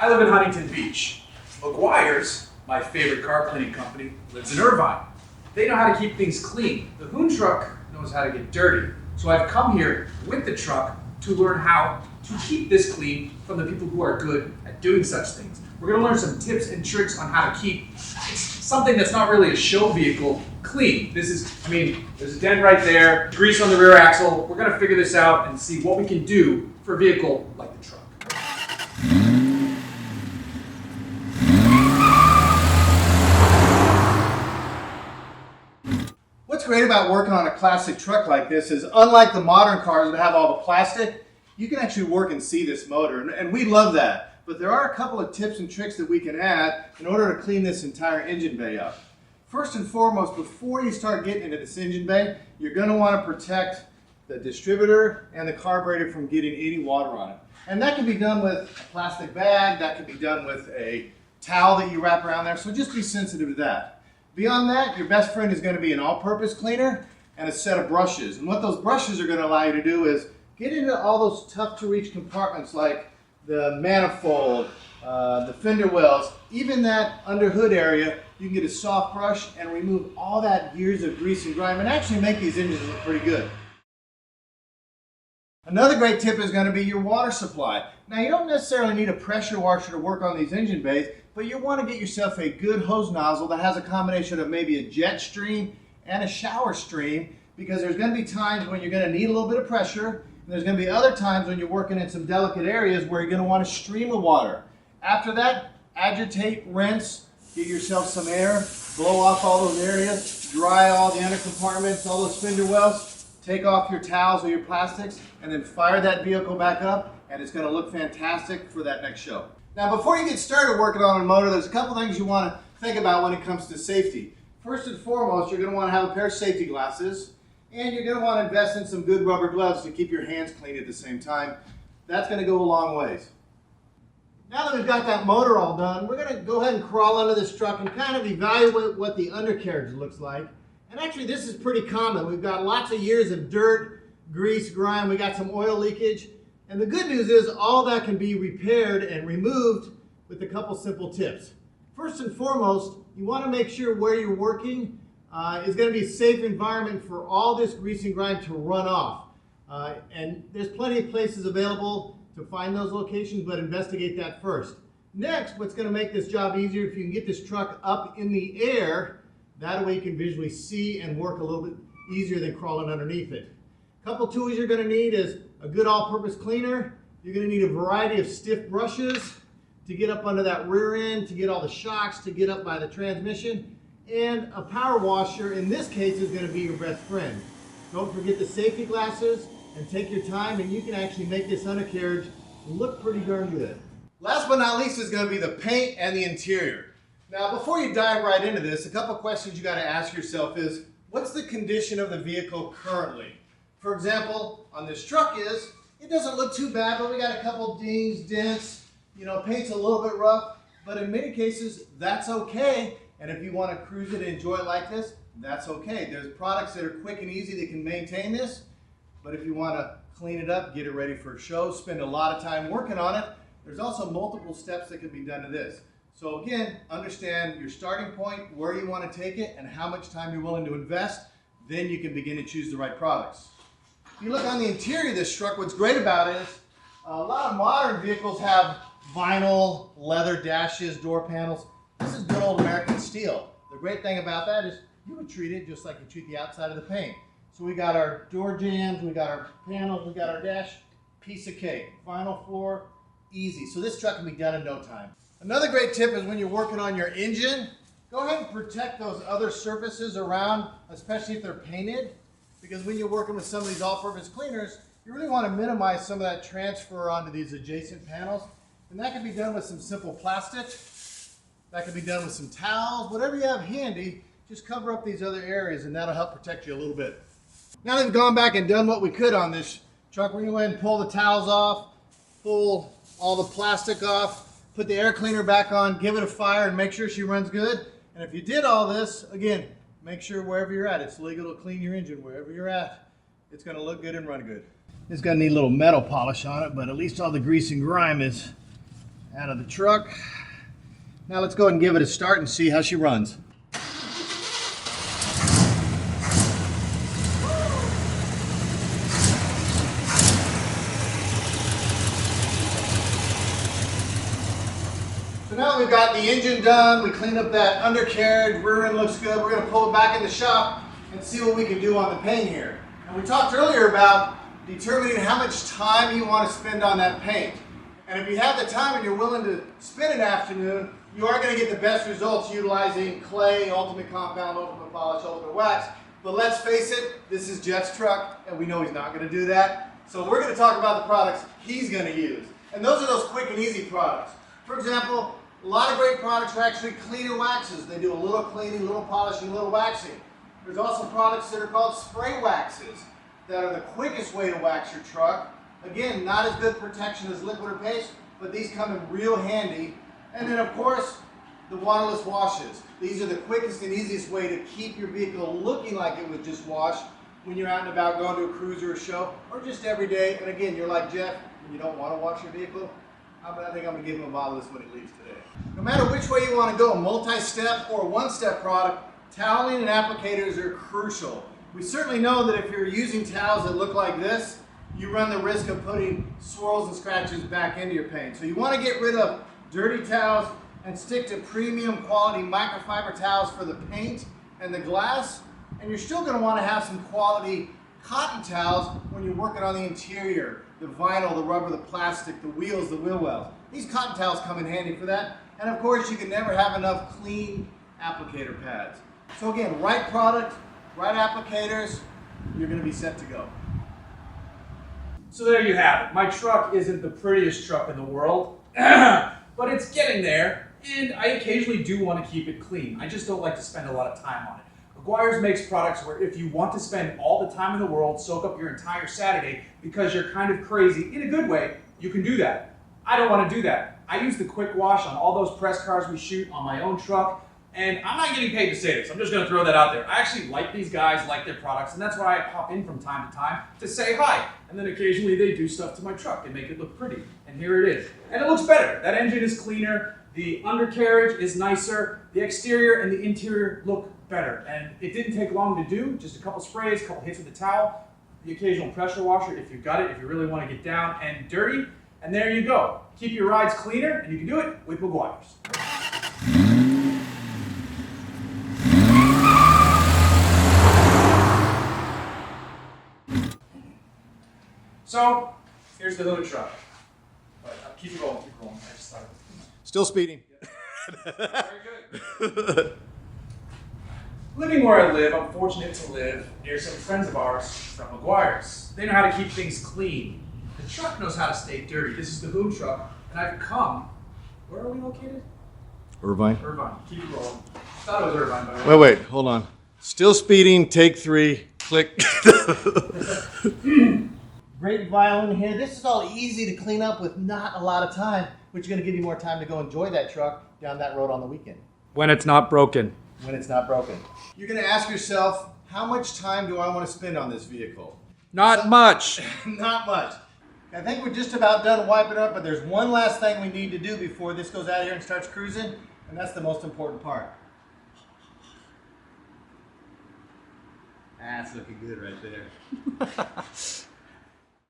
I live in Huntington Beach. Meguiar's, my favorite car cleaning company, lives in Irvine. They know how to keep things clean. The HoonTruck knows how to get dirty. So I've come here with the truck to learn how to keep this clean from the people who are good at doing such things. We're going to learn some tips and tricks on how to keep something that's not really a show vehicle clean. This is, there's a dent right there, grease on the rear axle. We're going to figure this out and see what we can do for a vehicle like the truck. What's great about working on a classic truck like this is, unlike the modern cars that have all the plastic, you can actually work and see this motor, and we love that. But there are a couple of tips and tricks that we can add in order to clean this entire engine bay up. First and foremost, before you start getting into this engine bay, you're going to want to protect the distributor and the carburetor from getting any water on it. And that can be done with a plastic bag, that can be done with a towel that you wrap around there, so just be sensitive to that. Beyond that, your best friend is going to be an all-purpose cleaner and a set of brushes. And what those brushes are going to allow you to do is get into all those tough-to-reach compartments like the manifold, the fender wells, even that under hood area. You can get a soft brush and remove all that years of grease and grime and actually make these engines look pretty good. Another great tip is going to be your water supply. Now, you don't necessarily need a pressure washer to work on these engine bays, but you want to get yourself a good hose nozzle that has a combination of maybe a jet stream and a shower stream, because there's going to be times when you're going to need a little bit of pressure, and there's going to be other times when you're working in some delicate areas where you're going to want a stream of water. After that, agitate, rinse, get yourself some air, blow off all those areas, dry all the under compartments, all those fender wells, take off your towels or your plastics, and then fire that vehicle back up, and it's going to look fantastic for that next show. Now, before you get started working on a motor, there's a couple things you want to think about when it comes to safety. First and foremost, you're going to want to have a pair of safety glasses, and you're going to want to invest in some good rubber gloves to keep your hands clean at the same time. That's going to go a long ways. Now that we've got that motor all done, we're going to go ahead and crawl under this truck and kind of evaluate what the undercarriage looks like. And actually, this is pretty common. We've got lots of years of dirt, grease, grime. We got some oil leakage. And the good news is all that can be repaired and removed with a couple simple tips. First and foremost, you want to make sure where you're working is going to be a safe environment for all this grease and grime to run off. And there's plenty of places available to find those locations, but investigate that first. Next, what's going to make this job easier, if you can get this truck up in the air, that way you can visually see and work a little bit easier than crawling underneath it. A couple tools you're going to need is a good all-purpose cleaner. You're going to need a variety of stiff brushes to get up under that rear end, to get all the shocks, to get up by the transmission, and a power washer, in this case, is going to be your best friend. Don't forget the safety glasses, and take your time, and you can actually make this undercarriage look pretty darn good. Last but not least is going to be the paint and the interior. Now, before you dive right into this, a couple questions you got to ask yourself is, what's the condition of the vehicle currently? For example, on this truck it doesn't look too bad, but we got a couple dings, dents, paint's a little bit rough, but in many cases, that's okay. And if you want to cruise it and enjoy it like this, that's okay. There's products that are quick and easy that can maintain this, but if you want to clean it up, get it ready for a show, spend a lot of time working on it, there's also multiple steps that can be done to this. So again, understand your starting point, where you want to take it, and how much time you're willing to invest. Then you can begin to choose the right products. If you look on the interior of this truck, what's great about it is a lot of modern vehicles have vinyl, leather dashes, door panels. This is good old American steel. The great thing about that is you would treat it just like you treat the outside of the paint. So we got our door jambs, we got our panels, we got our dash, piece of cake. Vinyl floor, easy. So this truck can be done in no time. Another great tip is when you're working on your engine, go ahead and protect those other surfaces around, especially if they're painted, because when you're working with some of these all-purpose cleaners, you really want to minimize some of that transfer onto these adjacent panels. And that can be done with some simple plastic. That can be done with some towels. Whatever you have handy, just cover up these other areas and that'll help protect you a little bit. Now that we've gone back and done what we could on this truck, we're going to go ahead and pull the towels off, pull all the plastic off, put the air cleaner back on, give it a fire, and make sure she runs good. And if you did all this, again, make sure wherever you're at, it's legal to clean your engine wherever you're at. It's going to look good and run good. It's going to need a little metal polish on it, but at least all the grease and grime is out of the truck. Now let's go ahead and give it a start and see how she runs. So now that we've got the engine done, we cleaned up that undercarriage, rear end looks good, we're going to pull it back in the shop and see what we can do on the paint here. And we talked earlier about determining how much time you want to spend on that paint. And if you have the time and you're willing to spend an afternoon, you are going to get the best results utilizing clay, ultimate compound, ultimate polish, ultimate wax. But let's face it, this is Jeff's truck, and we know he's not going to do that. So we're going to talk about the products he's going to use. And those are those quick and easy products. For example, a lot of great products are actually cleaner waxes. They do a little cleaning, a little polishing, a little waxing. There's also products that are called spray waxes that are the quickest way to wax your truck. Again, not as good protection as liquid or paste, but these come in real handy. And then of course, the waterless washes. These are the quickest and easiest way to keep your vehicle looking like it was just washed when you're out and about going to a cruise or a show, or just every day. And again, you're like Jeff, when you don't want to wash your vehicle, I think I'm going to give him a bottle of this when he leaves today. No matter which way you want to go, a multi-step or one-step product, toweling and applicators are crucial. We certainly know that if you're using towels that look like this, you run the risk of putting swirls and scratches back into your paint. So you want to get rid of dirty towels and stick to premium quality microfiber towels for the paint and the glass. And you're still going to want to have some quality cotton towels when you're working on the interior, the vinyl, the rubber, the plastic, the wheels, the wheel wells. These cotton towels come in handy for that. And of course, you can never have enough clean applicator pads. So again, right product, right applicators, you're going to be set to go. So there you have it. My truck isn't the prettiest truck in the world, but it's getting there, and I occasionally do want to keep it clean. I just don't like to spend a lot of time on it. Meguiar's makes products where if you want to spend all the time in the world, soak up your entire Saturday because you're kind of crazy, in a good way, you can do that. I don't want to do that. I use the quick wash on all those press cars we shoot on my own truck, and I'm not getting paid to say this. I'm just going to throw that out there. I actually like these guys, like their products, and that's why I pop in from time to time to say hi. And then occasionally they do stuff to my truck. They make it look pretty. And here it is. And it looks better. That engine is cleaner. The undercarriage is nicer. The exterior and the interior look better. And it didn't take long to do. Just a couple sprays, a couple hits with the towel, the occasional pressure washer if you've got it, if you really want to get down and dirty. And there you go. Keep your rides cleaner, and you can do it with Meguiar's. So, here's the HoonTruck. But keep it rolling, keep it rolling. I just started. Still speeding. Very good. Living where I live, I'm fortunate to live near some friends of ours from Meguiar's. They know how to keep things clean. The truck knows how to stay dirty. This is the HoonTruck, and I've come. Where are we located? Irvine. Irvine. Keep it rolling. I thought it was Irvine, by the way. Wait, hold on. Still speeding, take 3, click. Great violin here. This is all easy to clean up with not a lot of time, which is going to give you more time to go enjoy that truck down that road on the weekend. When it's not broken. When it's not broken. You're going to ask yourself, how much time do I want to spend on this vehicle? Not much. Not much. I think we're just about done wiping up, but there's one last thing we need to do before this goes out of here and starts cruising, and that's the most important part. That's looking good right there.